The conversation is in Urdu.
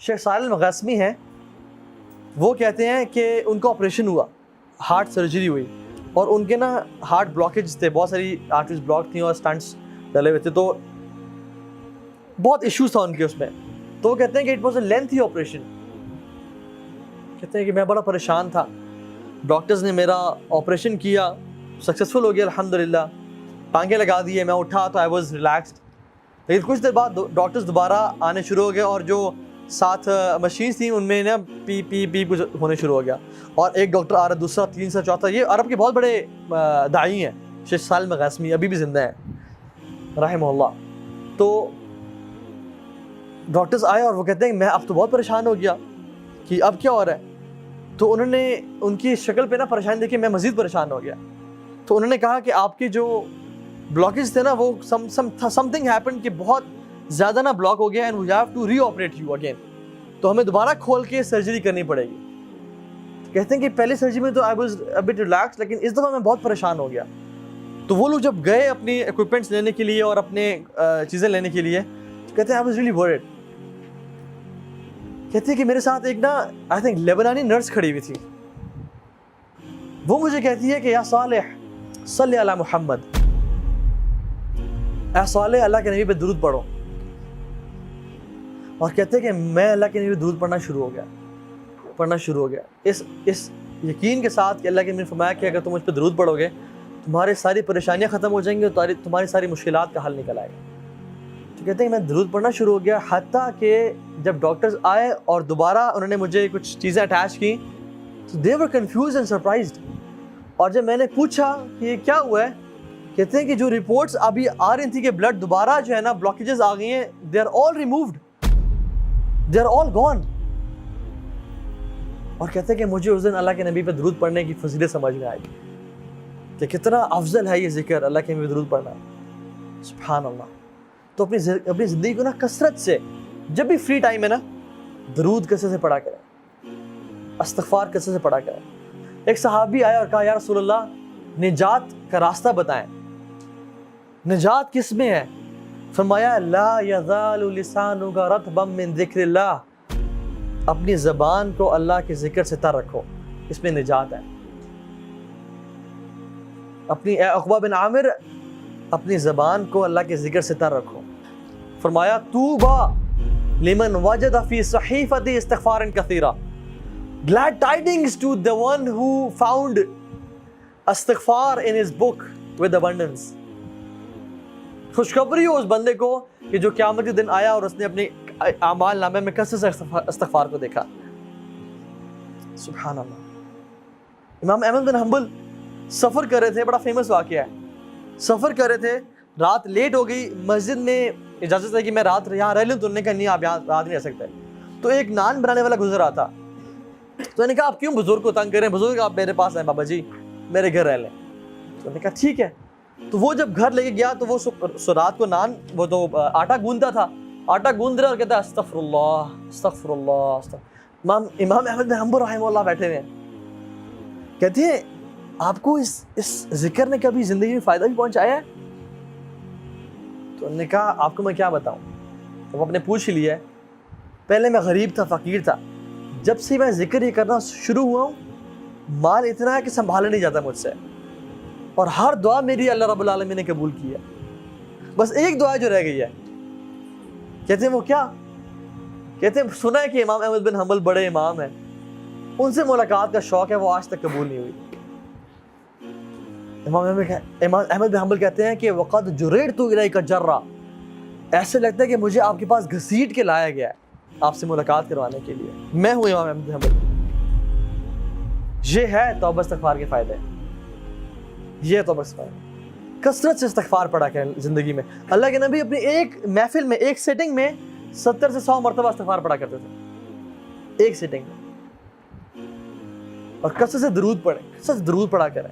شیخ صالح المغاسمی ہیں, وہ کہتے ہیں کہ ان کا آپریشن ہوا, ہارٹ سرجری ہوئی, اور ان کے نا ہارٹ بلاکیج تھے, بہت ساری آرٹریز بلاک تھیں اور اسٹنٹس ڈلے ہوئے تھے, تو بہت ایشوز تھا ان کے اس میں. تو وہ کہتے ہیں کہ it was a lengthy operation. کہتے ہیں کہ میں بڑا پریشان تھا, ڈاکٹرز نے میرا آپریشن کیا, سکسیزفل ہو گیا الحمدللہ, ٹانگیں لگا دیے, میں اٹھا تو آئی واز ریلیکسڈ. لیکن کچھ دیر بعد ڈاکٹرز دوبارہ آنے شروع ہو گئے, اور جو ساتھ مشینس تھیں ان میں نا پی پی پی کچھ ہونے شروع ہو گیا, اور ایک ڈاکٹر آ رہا, دوسرا, تیسرا, چوتھا. یہ عرب کے بہت بڑے داعی ہیں, شیخ صالح المغاسمی ابھی بھی زندہ ہیں رحمہ اللہ. تو ڈاکٹرز آئے اور وہ کہتے ہیں کہ میں اب تو بہت پریشان ہو گیا کہ اب کیا ہو رہا ہے. تو انہوں نے ان کی شکل پہ نا پریشانی دیکھی, میں مزید پریشان ہو گیا. تو انہوں نے کہا کہ آپ کے جو بلاکیج تھے نا وہ سم تھنگ ہیپن کہ بہت زیادہ نا بلاک ہو گیا, and we have to reoperate you again, تو ہمیں دوبارہ کھول کے سرجری کرنی پڑے گی. کہتے ہیں کہ پہلی سرجری میں تو I was a but relax, لیکن اس دفعہ میں بہت پریشان ہو گیا. تو وہ لوگ جب گئے اپنی اکوپمنٹس لینے کے لیے اور اپنے چیزیں لینے کے لیے, تو کہتے ہیں آئی واز ریئلی ورڈ. کہتے ہیں کہ میرے ساتھ ایک نا آئی تھنک لیبنانی نرس کھڑی ہوئی تھی. وہ مجھے کہتی ہے کہ یا صالح صلی علی محمد, اے صالح اللہ کے نبی پہ درود پڑھو. اور کہتے ہیں کہ میں اللہ کے نبی پہ درود پڑھنا شروع ہو گیا اس یقین کے ساتھ کہ اللہ کے نبی نے فرمایا کہ اگر تم مجھ پہ درود پڑھو گے تمہارے ساری پریشانیاں ختم ہو جائیں گی اور تمہاری ساری مشکلات کا حل نکل آئے گا. تو کہتے ہیں کہ میں درود پڑھنا شروع ہو گیا, حتیٰ کہ جب ڈاکٹرز آئے اور دوبارہ انہوں نے مجھے کچھ چیزیں اٹیچ کی تو دے ور کنفیوزڈ اینڈ سرپرائزڈ. اور جب میں نے پوچھا کہ یہ کیا ہوا ہے, کہتے ہیں کہ جو رپورٹس ابھی آ رہی تھی کہ بلڈ دوبارہ جو ہے نا بلاکیجز آ گئی ہیں, they are all removed, they are all gone. اور کہتے ہیں کہ مجھے اس دن اللہ کے نبی پہ درود پڑھنے کی فضیلت سمجھ میں آئی کہ کتنا افضل ہے یہ ذکر, اللہ کے نبی پہ درود پڑھنا. سبحان اللہ. تو اپنی زندگی کو نا کثرت سے, جب بھی فری ٹائم ہے نا, درود کثرت سے پڑھا کریں, استغفار کثرت سے پڑھا کریں. ایک صحابی آیا اور کہا یا رسول اللہ نجات کا راستہ بتائیں, نجات کس میں ہے؟ فرمایا لا یزال لسانک رطبا من ذکر اللہ, اپنی زبان کو اللہ کے ذکر سے تر رکھو, اس میں نجات ہے. اپنی عقبہ بن عامر, اپنی زبان کو اللہ کے ذکر سے تر رکھو. فرمایا طوبی لمن وجد فی صحیفۃ استغفار کثیرا, glad tidings to the one who found استغفار in his book with abundance. خوشخبری ہو اس بندے کو کہ جو قیامت کے دن آیا اور اس نے اپنے اعمال نامے میں کثرت سے استغفار کو دیکھا. سبحان اللہ. امام احمد بن حنبل سفر کر رہے تھے, بڑا فیمس واقعہ ہے. سفر کر رہے تھے, رات لیٹ ہو گئی, مسجد میں اجازت ہے کہ میں رات یہاں رہ لوں, تو انہوں نے کہا نہیں آپ یہاں رات نہیں رہ سکتے. تو ایک نان بنانے والا گزر رہا تھا, تو انہوں نے کہا آپ کیوں بزرگ کو تنگ کریں, بزرگ آپ میرے پاس آئیں, بابا جی میرے گھر رہ لیں. تو انہوں نے کہا ٹھیک ہے. تو وہ جب گھر لے کے گیا تو وہ رات کو نان, وہ تو آٹا گوندتا تھا, آٹا گوند رہا اور کہتا ہے استغفر اللہ استغفر اللہ. امام احمد بن حنبل رحمہ اللہ بیٹھے ہوئے ہیں, کہتے ہیں آپ کو اس ذکر نے کبھی زندگی میں فائدہ بھی پہنچایا ہے؟ تو انہوں نے کہا آپ کو میں کیا بتاؤں. تو وہ اپنے پوچھ لیا ہے, پہلے میں غریب تھا, فقیر تھا, جب سے میں ذکر یہ کرنا شروع ہوا ہوں مال اتنا ہے کہ سنبھالا نہیں جاتا مجھ سے, اور ہر دعا میری اللہ رب العالمین نے قبول کی ہے, بس ایک دعا جو رہ گئی ہے. کہتے ہیں وہ کیا؟ کہتے ہیں سنا ہے کہ امام احمد بن حنبل بڑے امام ہیں, ان سے ملاقات کا شوق ہے, وہ آج تک قبول نہیں ہوئی. امام احمد بن حنبل کہتے ہیں کہ وقد جررت الیک جرا, ایسے لگتا ہے کہ مجھے آپ کے پاس گھسیٹ کے لایا گیا ہے آپ سے ملاقات کروانے کے لیے. میں ہوں امام احمد بن حنبل. یہ ہے توبہ استغفار کے فائدے, یہ توبہ استغفار. کثرت سے استغفار پڑھا کریں زندگی میں. اللہ کے نبی اپنی ایک محفل میں, ایک سیٹنگ میں 70 سے 100 مرتبہ استغفار پڑھا کرتے تھے, ایک سیٹنگ میں. اور کثرت سے درود پڑھیں, کثرت سے درود پڑھا کریں.